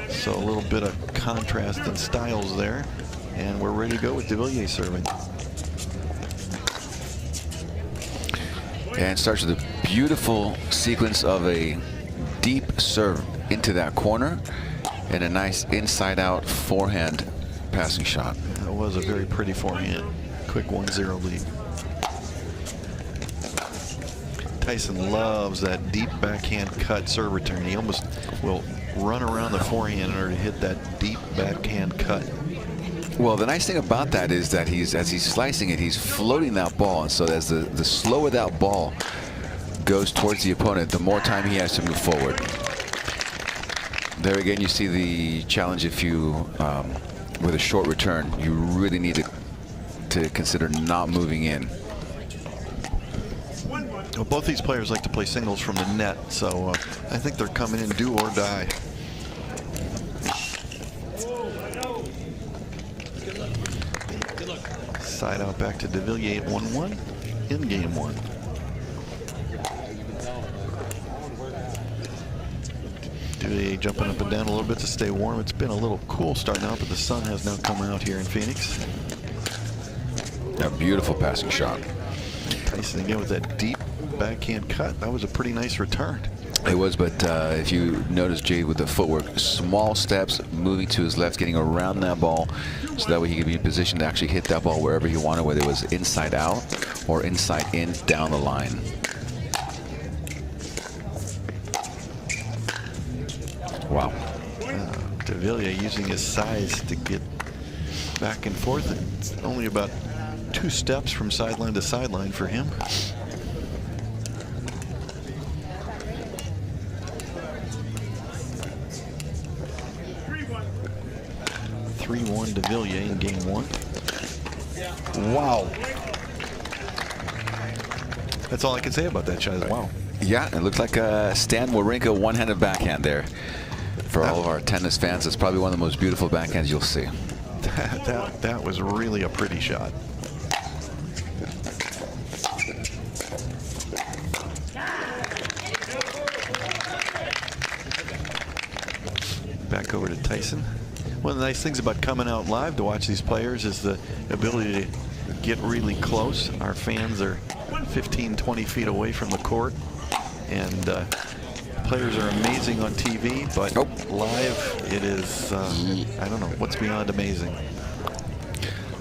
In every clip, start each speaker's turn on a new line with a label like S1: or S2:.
S1: So a little bit of contrast in styles there. And we're ready to go with Devilliers serving.
S2: And starts with a beautiful sequence of a deep serve into that corner and a nice inside-out forehand passing shot.
S1: That was a very pretty forehand. Quick 1-0 lead. Tyson loves that deep backhand cut serve return. He almost will run around the forehand in order to hit that deep backhand cut.
S2: Well, the nice thing about that is that as he's slicing it, he's floating that ball, and so as the slower that ball goes towards the opponent, the more time he has to move forward. There again, you see the challenge. If you with a short return, you really need to consider not moving in.
S1: Well, both these players like to play singles from the net, so I think they're coming in do or die. Side out back to Devilliers 1-1 in game one. Devilliers jumping up and down a little bit to stay warm. It's been a little cool starting out, but the sun has now come out here in Phoenix.
S2: A beautiful passing shot.
S1: Tyson again with that deep backhand cut. That was a pretty nice return.
S2: It was, but if you notice, Jay, with the footwork, small steps, moving to his left, getting around that ball, so that way he could be in position to actually hit that ball wherever he wanted, whether it was inside out or inside in down the line. Wow.
S1: Devilliers using his size to get back and forth. It's only about 2 steps from sideline to sideline for him. 3-1 Devilliers in game one. Wow. That's all I can say about that shot is wow.
S2: Yeah, it looks like a Stan Wawrinka one-handed backhand there. For all of our tennis fans, it's probably one of the most beautiful backhands you'll see.
S1: That was really a pretty shot. Back over to Tyson. One of the nice things about coming out live to watch these players is the ability to get really close. Our fans are 15, 20 feet away from the court, and players are amazing on TV, but live it is, I don't know, what's beyond amazing.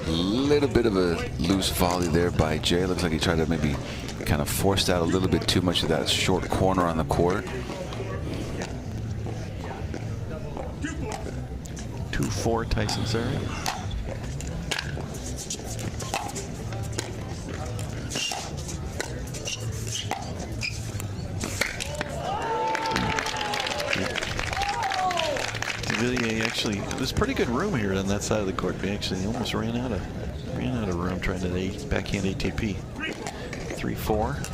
S2: A little bit of a loose volley there by Jay. Looks like he tried to maybe kind of force out a little bit too much of that short corner on the court.
S1: 2-4 Tyson serving. Devilliers actually, there's pretty good room here on that side of the court. We actually almost ran out of room trying to backhand ATP. 3-4.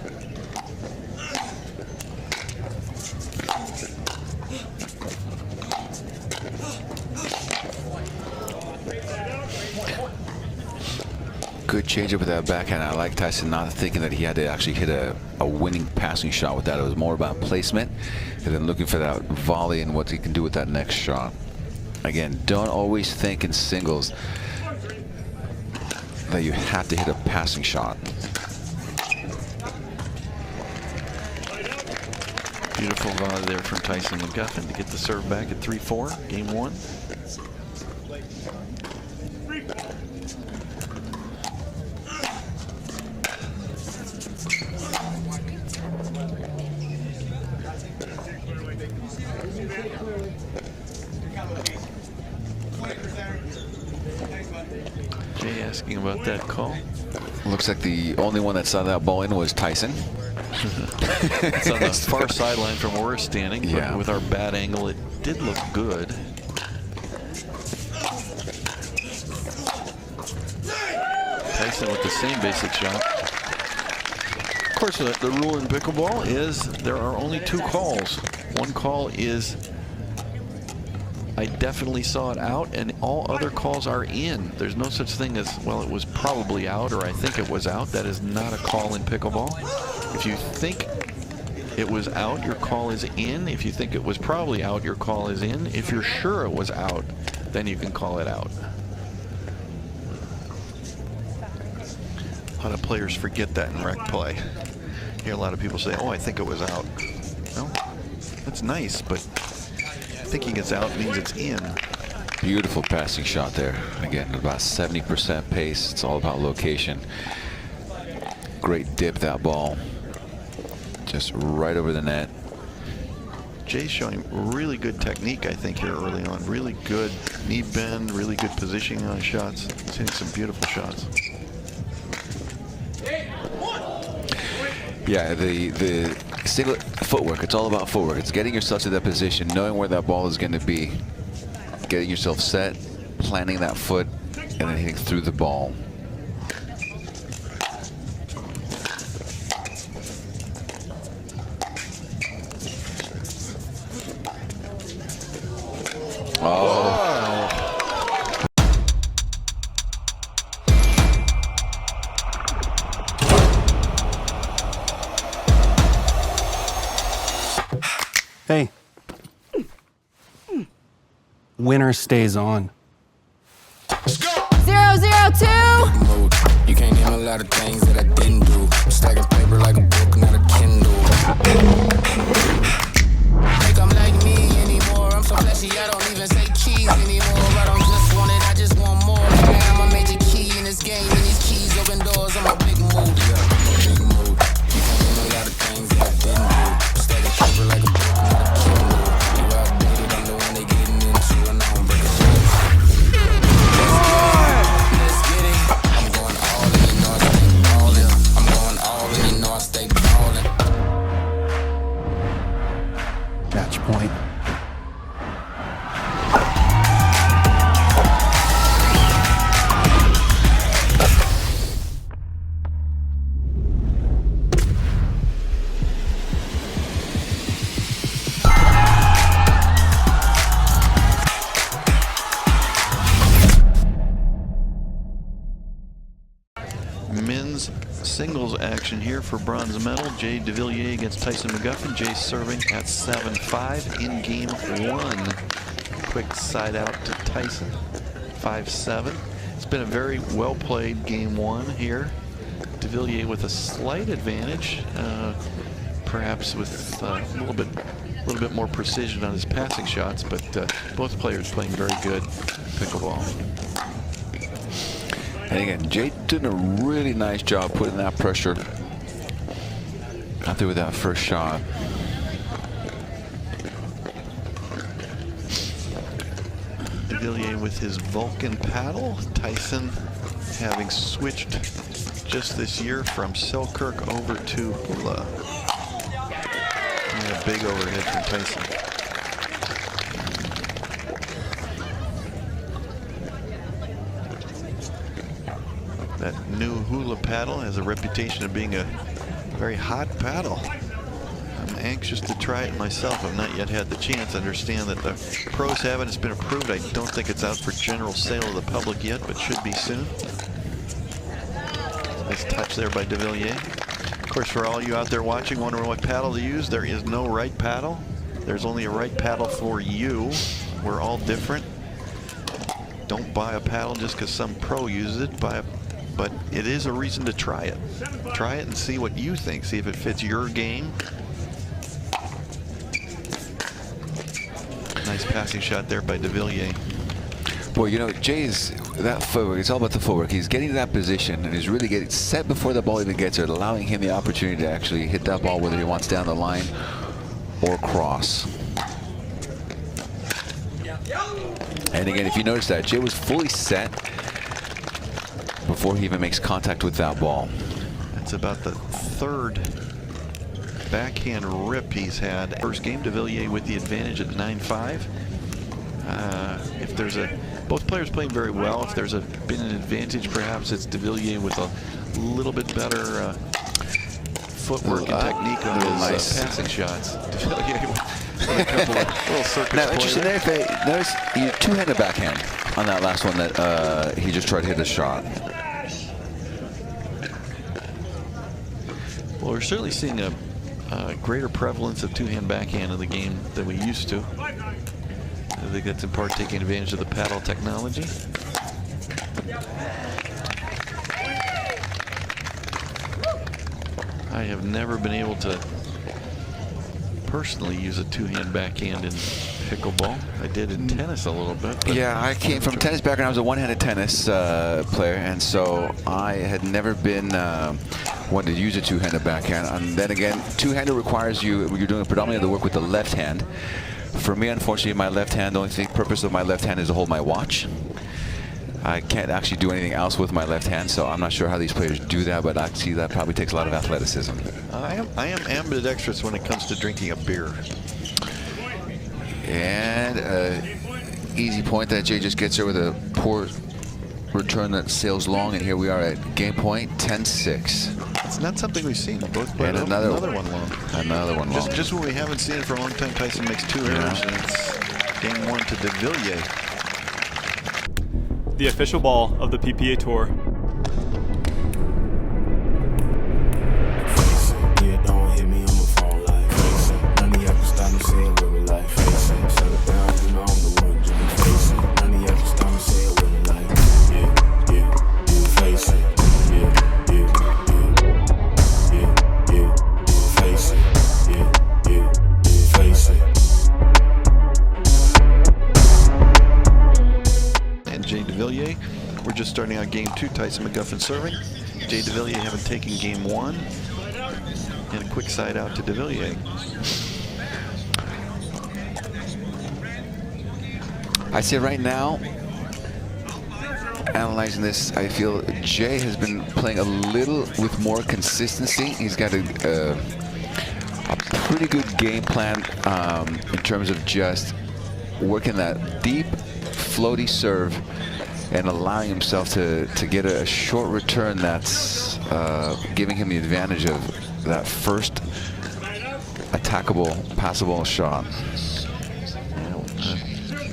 S2: Good change up with that backhand. I like Tyson not thinking that he had to actually hit a winning passing shot with that. It was more about placement and then looking for that volley and what he can do with that next shot. Again, don't always think in singles that you have to hit a passing shot.
S1: Beautiful volley there from Tyson McGuffin to get the serve back at 3-4, game one. Jay asking about that call.
S2: Looks like the only one that saw that ball in was Tyson.
S1: It's on the far sideline from where we're standing,
S2: yeah.
S1: But with our bad angle, it did look good. Tyson with the same basic shot. Of course, the rule in pickleball is there are only 2 calls. One call is I definitely saw it out, and all other calls are in. There's no such thing as, well, it was probably out or I think it was out. That is not a call in pickleball. If you think it was out, your call is in. If you think it was probably out, your call is in. If you're sure it was out, then you can call it out. A lot of players forget that in rec play. You hear a lot of people say, oh, I think it was out. No, that's nice, but thinking it's out means it's in.
S2: Beautiful passing shot there. Again, about 70% pace. It's all about location. Great dip, that ball. Just right over the net.
S1: Jay's showing really good technique, I think, here early on. Really good knee bend, really good positioning on shots. He's hitting some beautiful shots.
S2: Yeah, the single footwork, it's all about footwork. It's getting yourself to that position, knowing where that ball is going to be, getting yourself set, planting that foot, and then hitting through the ball. Oh.
S3: Hey. Winner stays on.
S4: Let's go.
S5: 002.
S4: You can't name a lot of things that I didn't do. I'm stacking paper like a book, not a Kindle. Think I'm like me anymore. I'm so flashy, I don't even say cheese anymore. I don't just want it, I just want more. I'm a major key in this game, and these keys open doors. I'm a big mood. Yeah, I'm a big mood. You can't name a lot of things that I didn't do. I'm stacking paper like a book, not a Kindle. You outdated, I'm the one they getting into, and I don't break a shit. Let's get it. I'm going all in, you know I stay ballin'. I'm going all in, you know I stay ballin'.
S3: Match point.
S1: Men's singles action here for bronze medal. Jay Devilliers against Tyson McGuffin. Jay serving at 7-5 in game 1. Quick side out to Tyson. 5-7. It's been a very well played game 1 here. Devilliers with a slight advantage, perhaps with a little bit more precision on his passing shots, but both players playing very good pickleball.
S2: And again, Jay did a really nice job putting that pressure out there with that first shot.
S1: Devilliers with his Vulcan paddle. Tyson having switched just this year from Selkirk over to Hula. And a big overhead from Tyson. That new Hula paddle has a reputation of being a very hot paddle. I'm anxious to try it myself. I've not yet had the chance. I understand that the pros have it. It's been approved. I don't think it's out for general sale to the public yet, but should be soon. Nice touch there by Devilliers. Of course, for all you out there watching, wondering what paddle to use, there is no right paddle. There's only a right paddle for you. We're all different. Don't buy a paddle just because some pro uses it. But it is a reason to try it. Try it and see what you think. See if it fits your game. Nice passing shot there by Devilliers.
S2: Well, you know, Jay's that footwork, it's all about the footwork. He's getting to that position and he's really getting set before the ball even gets there, allowing him the opportunity to actually hit that ball whether he wants down the line or cross. And again, if you notice that, Jay was fully set before he even makes contact with that ball.
S1: That's about the third backhand rip he's had. First game, Devilliers with the advantage at 9-5. If there's both players playing very well. If there's been an advantage, perhaps it's Devilliers with a little bit better footwork and technique on his passing shots. Devilliers with a couple of little circus
S2: Now, interesting there, if they notice, he two-handed backhand on that last one that he just tried to hit a shot.
S1: Well, we're certainly seeing a greater prevalence of two-hand backhand in the game than we used to. I think that's in part taking advantage of the paddle technology. I have never been able to personally use a two-hand backhand in pickleball. I did in tennis a little bit.
S2: Yeah, I came from tennis background. I was a one-handed tennis player, and so I had never been one to use a two-handed backhand. And then again, two-handed requires you're doing predominantly the work with the left hand. For me, unfortunately, my left hand, the only purpose of my left hand is to hold my watch. I can't actually do anything else with my left hand, so I'm not sure how these players do that, but actually that probably takes a lot of athleticism.
S1: I am ambidextrous when it comes to drinking a beer.
S2: And easy point that Jay just gets there with a poor return that sails long, and here we are at game point, 10-6.
S1: It's not something we've seen. Both played
S2: another
S1: one long.
S2: Another one long.
S1: Just when we haven't seen it for a long time, Tyson makes 2 errors, and it's game 1 to Devilliers.
S5: The official ball of the PPA Tour.
S1: We're just starting out game 2. Tyson McGuffin serving. Jay Devilliers having taken game 1. And a quick side out to Devilliers.
S2: I say right now, analyzing this, I feel Jay has been playing a little with more consistency. He's got a pretty good game plan in terms of just working that deep, floaty serve and allowing himself to get a short return that's giving him the advantage of that first attackable, passable shot.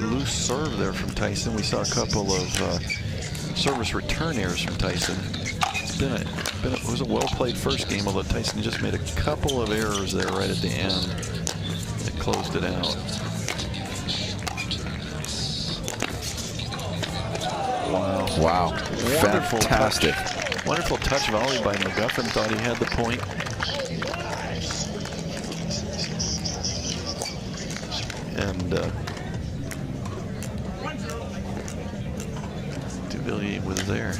S1: Loose serve there from Tyson. We saw a couple of service return errors from Tyson. It was a well-played first game, although Tyson just made a couple of errors there right at the end that closed it out.
S2: Wow.
S1: Wonderful
S2: Fantastic.
S1: Touch. Wonderful touch volley by McGuffin. Thought he had the point. And Devilliers was there.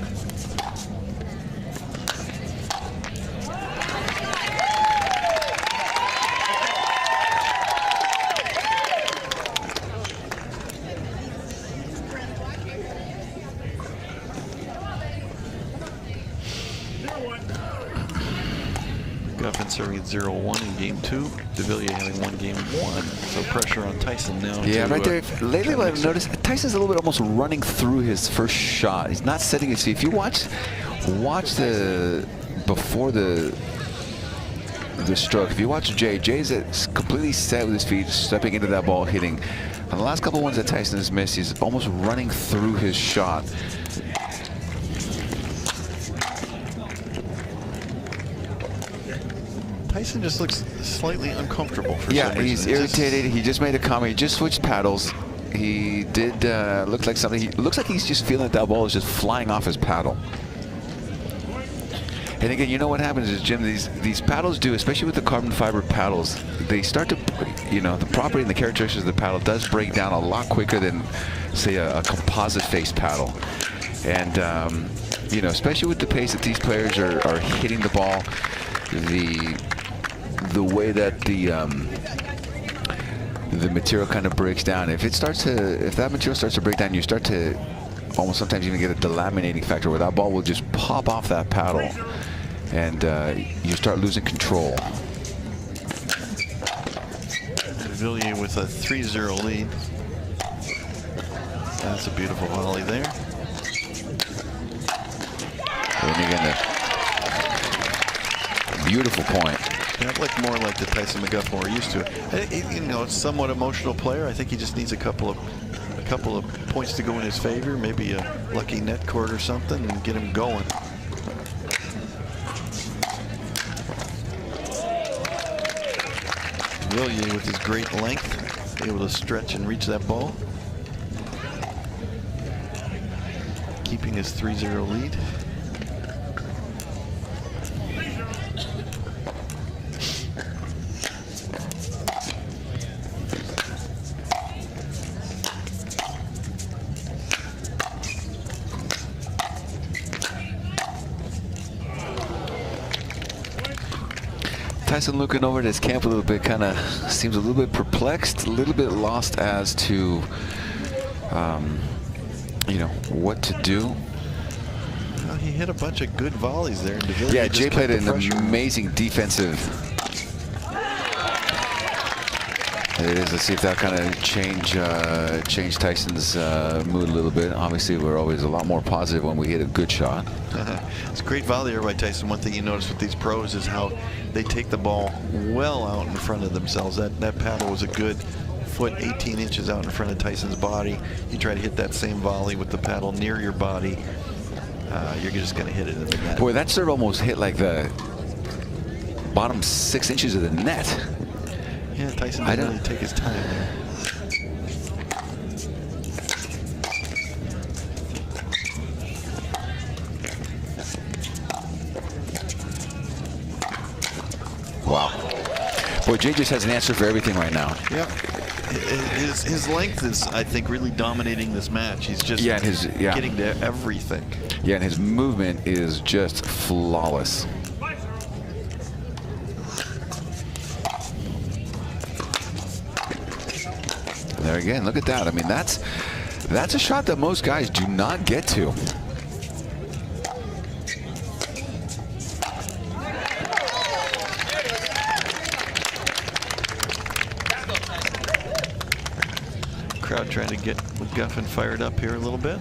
S1: McGuffin serving at 0-1 in game 2. Devilliers having won game 1. So pressure on Tyson now.
S2: Yeah, right there. Lately, what I've noticed, Tyson's a little bit almost running through his first shot. He's not setting his feet. If you watch the before the stroke, if you watch Jay's completely set with his feet, stepping into that ball, hitting. On the last couple ones that Tyson has missed, he's almost running through his shot.
S1: Tyson just looks slightly uncomfortable for some reason.
S2: He's irritated. He just made a comment. He just switched paddles. He did look like something. He looks like he's just feeling that ball is just flying off his paddle. And again, you know what happens is, Jim, these paddles do, especially with the carbon fiber paddles, they start to, the property and the characteristics of the paddle does break down a lot quicker than, say, a composite face paddle. And, especially with the pace that these players are hitting the ball, the way that the material kind of breaks down. If that material starts to break down, you start to almost sometimes even get a delaminating factor where that ball will just pop off that paddle, and you start losing control.
S1: Devilliers with a 3-0 lead. That's a beautiful volley there.
S2: And again, a beautiful point.
S1: That looked more like the Tyson McGuffin we're used to. It's somewhat emotional player. I think he just needs a couple of points to go in his favor, maybe a lucky net cord or something, and get him going. Devilliers with his great length, able to stretch and reach that ball. Keeping his 3-0 lead.
S2: Tyson looking over at his camp a little bit, kind of seems a little bit perplexed, a little bit lost as to, you know, what to do.
S1: Well, he hit a bunch of good volleys there. And
S2: Yeah, Jay played an amazing defensive. It is. Let's see if that kind of change Tyson's mood a little bit. Obviously, we're always a lot more positive when we hit a good shot.
S1: It's a great volley there by Tyson. One thing you notice with these pros is how they take the ball well out in front of themselves. That paddle was a good foot, 18 inches out in front of Tyson's body. You try to hit that same volley with the paddle near your body, you're just going to hit it in the net.
S2: Boy, that serve almost hit like the bottom 6 inches of the net.
S1: Yeah, Tyson didn't really take his time there.
S2: Wow. Boy, Jay just has an answer for everything right now.
S1: Yeah. His length is, I think, really dominating this match. He's just getting to everything.
S2: Yeah, and his movement is just flawless. There again, look at that. I mean, that's a shot that most guys do not get to.
S1: Crowd trying to get McGuffin fired up here a little bit.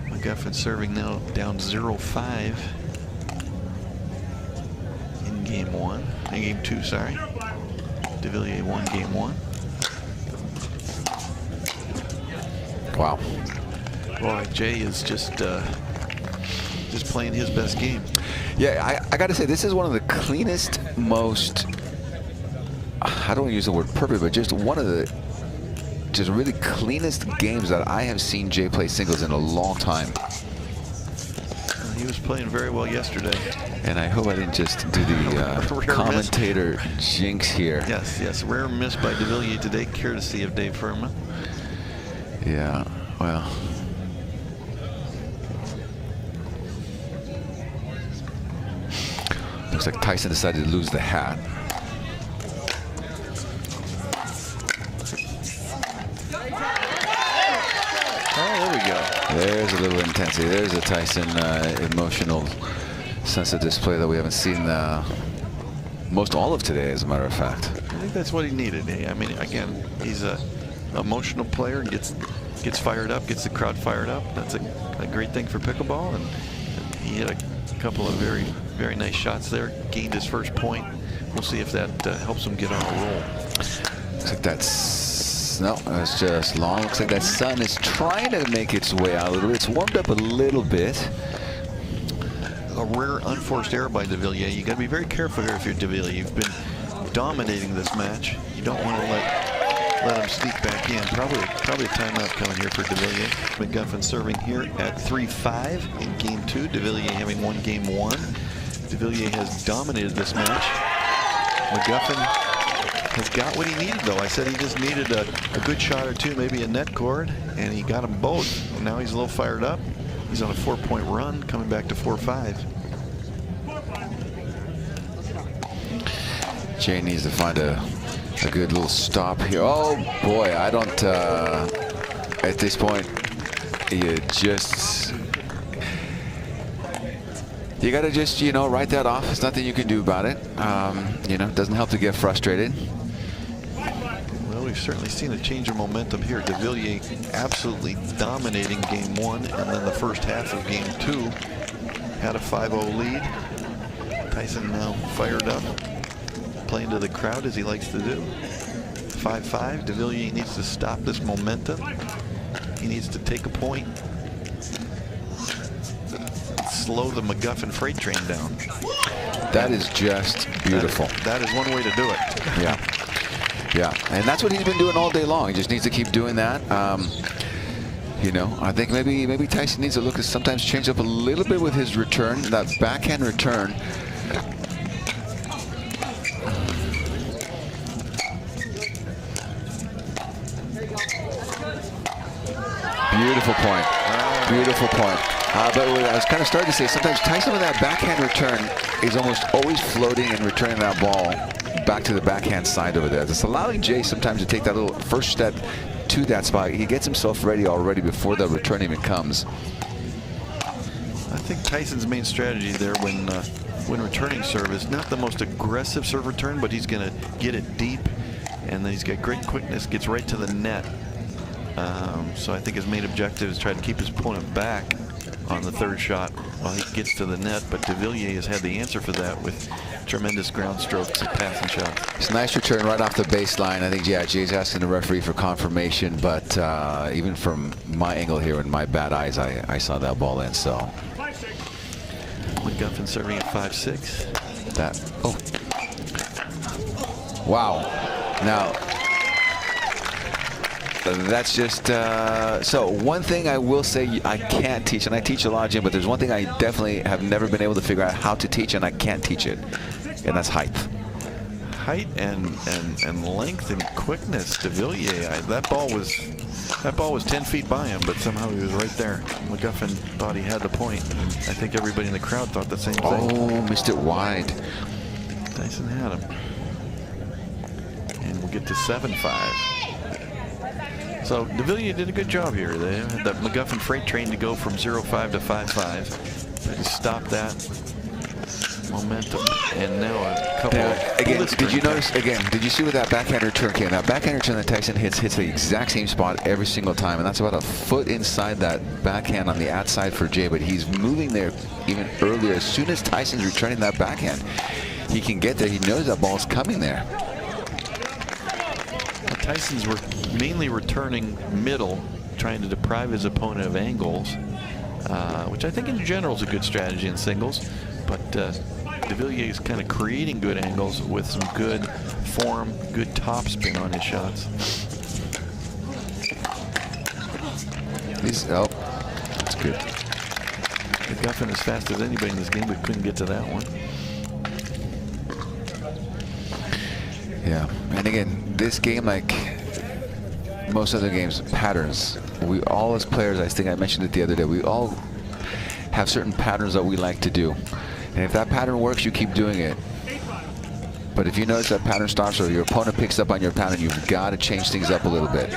S1: McGuffin serving now down 0-5 in game 1. In game 2, sorry. Devilliers won game 1.
S2: Wow.
S1: Boy, Jay is just playing his best game.
S2: Yeah, I got to say, this is one of the cleanest, most, I don't want to use the word perfect, but just one of the really cleanest games that I have seen Jay play singles in a long time.
S1: He was playing very well yesterday.
S2: And I hope I didn't just do the commentator jinx here.
S1: Yes, yes, rare miss by Devilliers today, courtesy of Dave Furman.
S2: Yeah, well. Looks like Tyson decided to lose the hat.
S1: Oh, there we go.
S2: There's a little intensity. There's a Tyson emotional sense of display that we haven't seen most all of today, as a matter of fact.
S1: I think that's what he needed. I mean, again, he's an emotional player, gets fired up, gets the crowd fired up. That's a great thing for pickleball, and he hit a couple of very, very nice shots there, gained his first point. We'll see if that helps him get on a roll.
S2: Looks like that's, no, it's just long. Looks like that sun is trying to make its way out a little bit. It's warmed up a little bit.
S1: A rare unforced error by Devilliers. You got to be very careful here if you're Devilliers. You've been dominating this match. You don't want to let him sneak back in. Probably a timeout coming here for Devilliers. McGuffin serving here at 3-5 in game 2. Devilliers having won game 1. Devilliers has dominated this match. McGuffin has got what he needed, though. I said he just needed a good shot or two, maybe a net cord, and he got them both. And now he's a little fired up. He's on a 4-point run, coming back to 4-5.
S2: Jay needs to find a good little stop here. Oh boy, I don't. At this point, you gotta just, you know, write that off. There's nothing you can do about it. You know, it doesn't help to get frustrated.
S1: Well, we've certainly seen a change of momentum here. Devilliers absolutely dominating game 1, and then the first half of game 2 had a 5-0 lead. Tyson now fired up, playing to the crowd as he likes to do. 5-5. Devilliers needs to stop this momentum. He needs to take a point. slow the McGuffin freight train down.
S2: That is just beautiful.
S1: That is one way to do it.
S2: Yeah. Yeah, and that's what he's been doing all day long. He just needs to keep doing that. You know, I think maybe Tyson needs to look at sometimes change up a little bit with his return, that backhand return. Beautiful point. Beautiful point. But what I was kind of starting to say, sometimes Tyson with that backhand return is almost always floating and returning that ball back to the backhand side over there. It's allowing Jay sometimes to take that little first step to that spot. He gets himself ready already before the return even comes.
S1: I think Tyson's main strategy there when returning serve is not the most aggressive serve return, but he's going to get it deep, and then he's got great quickness, gets right to the net. So I think his main objective is try to keep his opponent back on the third shot while he gets to the net, but Devilliers has had the answer for that with tremendous ground strokes and passing shots.
S2: It's a nice return right off the baseline. I think, yeah, Jay's asking the referee for confirmation, but even from my angle here and my bad eyes, I saw that ball in, so.
S1: McGuffin serving at 5-6.
S2: That, oh. Wow. Now, that's just, so one thing I will say I can't teach, and I teach a lot, Jim, but there's one thing I definitely have never been able to figure out how to teach, and I can't teach it, and that's height.
S1: Height and length and quickness. Devilliers, that ball was 10 feet by him, but somehow he was right there. McGuffin thought he had the point. I think everybody in the crowd thought the same thing.
S2: Oh, missed it wide.
S1: Tyson had him. And we'll get to 7-5. So Devilliers did a good job here. They had that McGuffin freight train to go from 0-5 to 5-5. They just stopped that momentum, and now a couple.
S2: Again, did you notice? Again, did you see where that backhand return came? That backhand return that Tyson hits the exact same spot every single time, and that's about a foot inside that backhand on the outside for Jay. But he's moving there even earlier. As soon as Tyson's returning that backhand, he can get there. He knows that ball's coming there.
S1: Tyson's were mainly returning middle, trying to deprive his opponent of angles, which I think in general is a good strategy in singles. But Devilliers is kind of creating good angles with some good form, good topspin on his shots.
S2: Oh, that's good.
S1: McGuffin as fast as anybody in this game, but couldn't get to that one.
S2: Yeah, and again, this game, like most other games, patterns. We all, as players, I think I mentioned it the other day, we all have certain patterns that we like to do. And if that pattern works, you keep doing it. But if you notice that pattern stops or your opponent picks up on your pattern, you've got to change things up a little bit.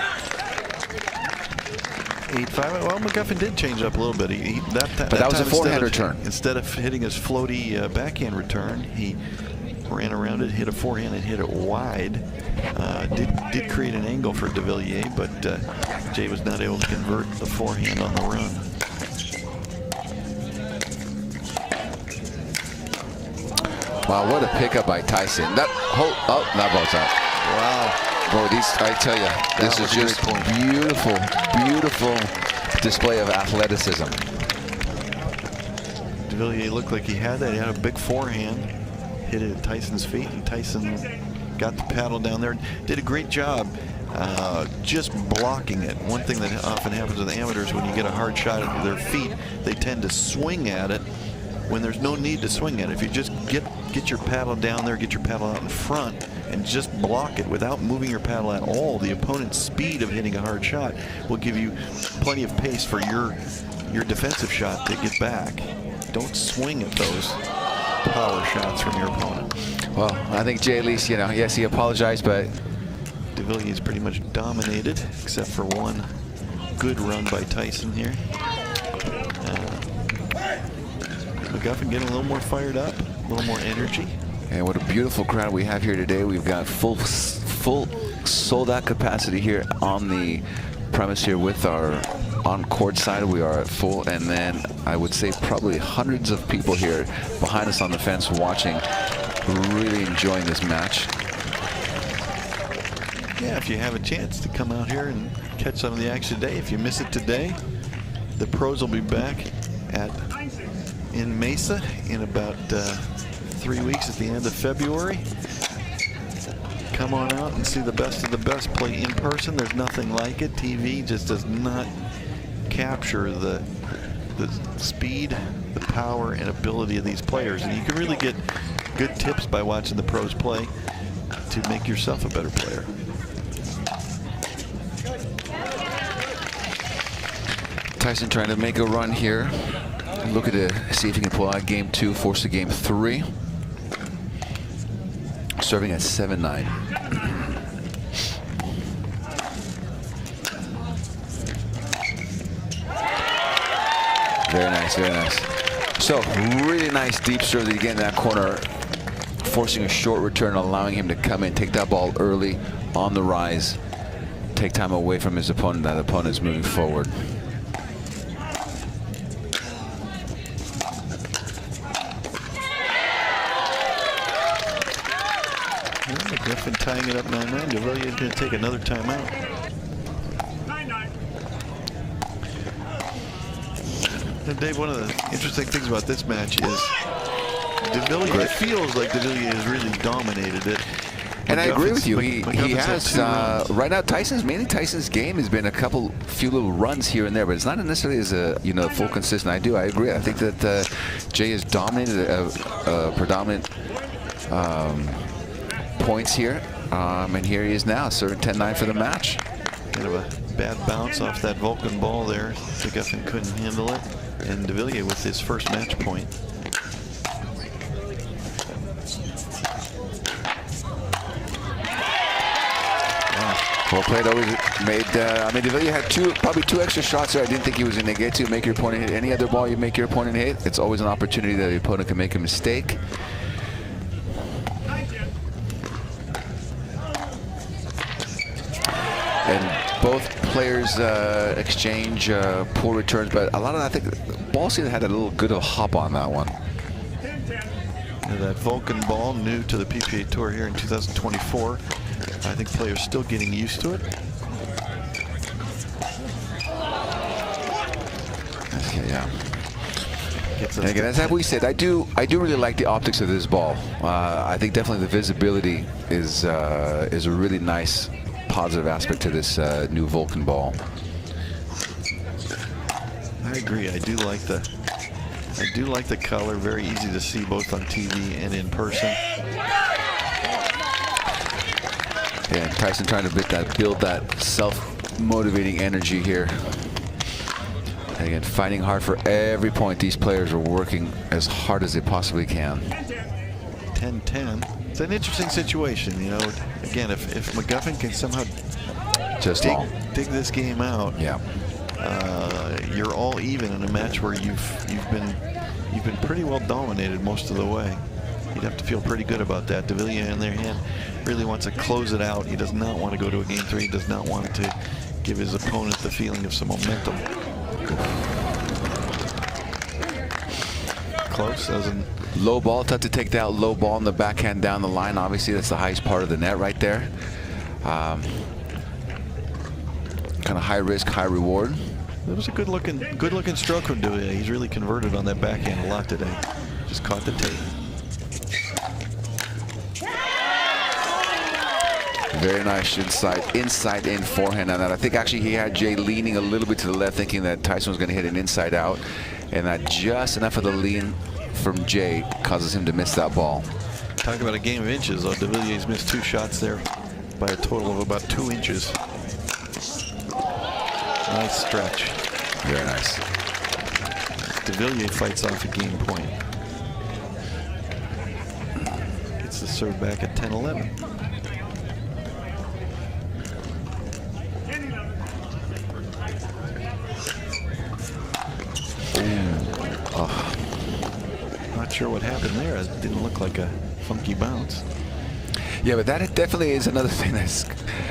S1: 8-5. Well, McGuffin did change up a little bit.
S2: But that was a forehand return.
S1: Instead of hitting his floaty backhand return, he ran around it, hit a forehand, and hit it wide. Did create an angle for Devilliers, but Jay was not able to convert the forehand on the run.
S2: Wow, what a pickup by Tyson. That ball's out.
S1: Wow.
S2: Boy, I tell you, this is just beautiful, beautiful display of athleticism.
S1: Devilliers looked like he had that. He had a big forehand, hit it at Tyson's feet, and Tyson got the paddle down there. Did a great job just blocking it. One thing that often happens with amateurs, when you get a hard shot at their feet, they tend to swing at it when there's no need to swing at it. If you just get your paddle down there, get your paddle out in front, and just block it without moving your paddle at all, the opponent's speed of hitting a hard shot will give you plenty of pace for your defensive shot to get back. Don't swing at those power shots from your opponent.
S2: Well, I think Jay, at least, you know, yes, he apologized, but
S1: Devilliers pretty much dominated, except for one good run by Tyson here. McGuffin getting a little more fired up, a little more energy.
S2: And what a beautiful crowd we have here today. We've got full sold out capacity here on the premise here with our on court side. We are at full, and then I would say probably hundreds of people here behind us on the fence watching, really enjoying this match.
S1: Yeah, if you have a chance to come out here and catch some of the action today. If you miss it today, the pros will be back in Mesa in about 3 weeks at the end of February. Come on out and see the best of the best play in person. There's nothing like it. TV just does not capture the speed, the power, and ability of these players. And you can really get good tips by watching the pros play to make yourself a better player.
S2: Tyson trying to make a run here. Look at it, see if he can pull out game 2, force a game 3. Serving at 7-9. Very nice, very nice. So really nice deep serve that you get in that corner, forcing a short return, allowing him to come in, take that ball early on the rise, take time away from his opponent. That opponent is moving forward.
S1: McGuffin tying it up 9-9. Devilliers is going to take another timeout.
S5: 9-9.
S1: And Dave, one of the interesting things about this match is Devilliers, it feels like Devilliers has really dominated it.
S2: And I agree with you. He
S1: McGuffin's
S2: has right now. Tyson's game has been a few little runs here and there, but it's not necessarily as a full consistent. I agree. I think that Jay has dominated a predominant points here, and here he is now, serving 10-9 for the match.
S1: Kind of a bad bounce off that Vulcan ball there. McGuffin couldn't handle it, and Devilliers with his first match point.
S2: Well played. Always made. Devilliers had probably two extra shots there. I didn't think he was going to get to make your opponent hit. Any other ball you make your opponent hit, it's always an opportunity that the opponent can make a mistake. And both players exchange poor returns, but a lot of I think ball seemed had a little good of a hop on that one.
S1: And that Vulcan ball, new to the PPA Tour here in 2024. I think players still getting used to it.
S2: Okay, yeah. And again, as we said, I do really like the optics of this ball. I think definitely the visibility is a really nice positive aspect to this new Vulcan ball.
S1: I agree. I do like the color. Very easy to see both on TV and in person.
S2: Yeah, Tyson trying to build that self-motivating energy here. And again, fighting hard for every point. These players are working as hard as they possibly can.
S1: 10-10. It's an interesting situation, Again, if McGuffin can somehow
S2: just
S1: dig this game out,
S2: yeah,
S1: you're all even in a match where you've been pretty well dominated most of the way. You'd have to feel pretty good about that. Devilliers, on their hand, really wants to close it out. He does not want to go to a game 3. He does not want to give his opponent the feeling of some momentum. Close, doesn't.
S2: Low ball, tough to take that low ball in the backhand down the line. Obviously, that's the highest part of the net right there. Kind of high risk, high reward.
S1: It was a good looking stroke from Devilliers. He's really converted on that backhand a lot today. Just caught the tape.
S2: Very nice inside in forehand on that. I think actually he had Jay leaning a little bit to the left, thinking that Tyson was going to hit an inside out, and that just enough of the lean from Jay causes him to miss that ball.
S1: Talk about a game of inches, though. Devilliers missed 2 shots there by a total of about 2 inches. Nice stretch.
S2: Very nice.
S1: Devilliers fights off a game point. Gets the serve back at 10-11. Not sure what happened there. It didn't look like a funky bounce.
S2: Yeah, but that definitely is another thing that's.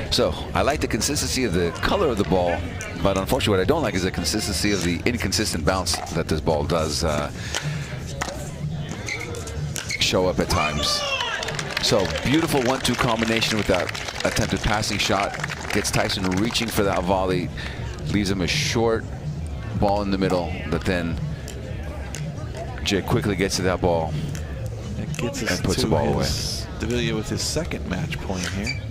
S2: So I like the consistency of the color of the ball, but unfortunately what I don't like is the consistency of the inconsistent bounce that this ball does show up at times. So beautiful 1-2 combination with that attempted passing shot. Gets Tyson reaching for that volley. Leaves him a short ball in the middle that then Jay quickly gets to that ball.
S1: That gets us
S2: And puts
S1: to
S2: the ball away.
S1: Devilliers with his second match point here.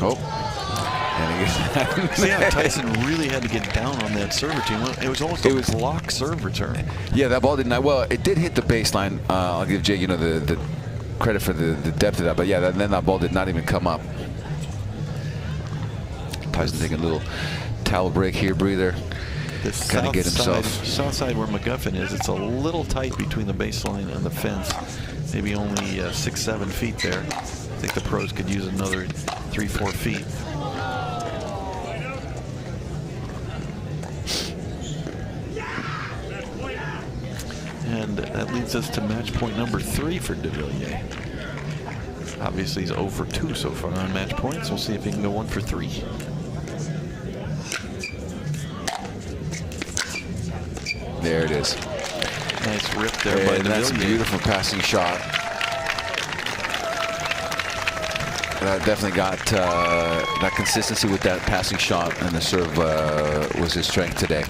S2: Oh. And he gets
S1: See how Tyson really had to get down on that serve return. It was almost a block serve return.
S2: Yeah, that ball did not. Well, it did hit the baseline. I'll give Jay, the credit for the depth of that. But yeah, then that ball did not even come up. Tyson taking a little towel break here, breather.
S1: The
S2: Kind of get himself.
S1: south side where McGuffin is, it's a little tight between the baseline and the fence. Maybe only 6-7 feet there. I think the pros could use another 3-4 feet. And that leads us to match point number 3 for Devilliers. Obviously, he's 0 for 2 so far on match points. We'll see if he can go 1 for 3.
S2: There it is.
S1: Nice rip there by
S2: And that's a
S1: Devilliers.
S2: beautiful passing shot. That definitely got that consistency with that passing shot, and the serve was his strength today.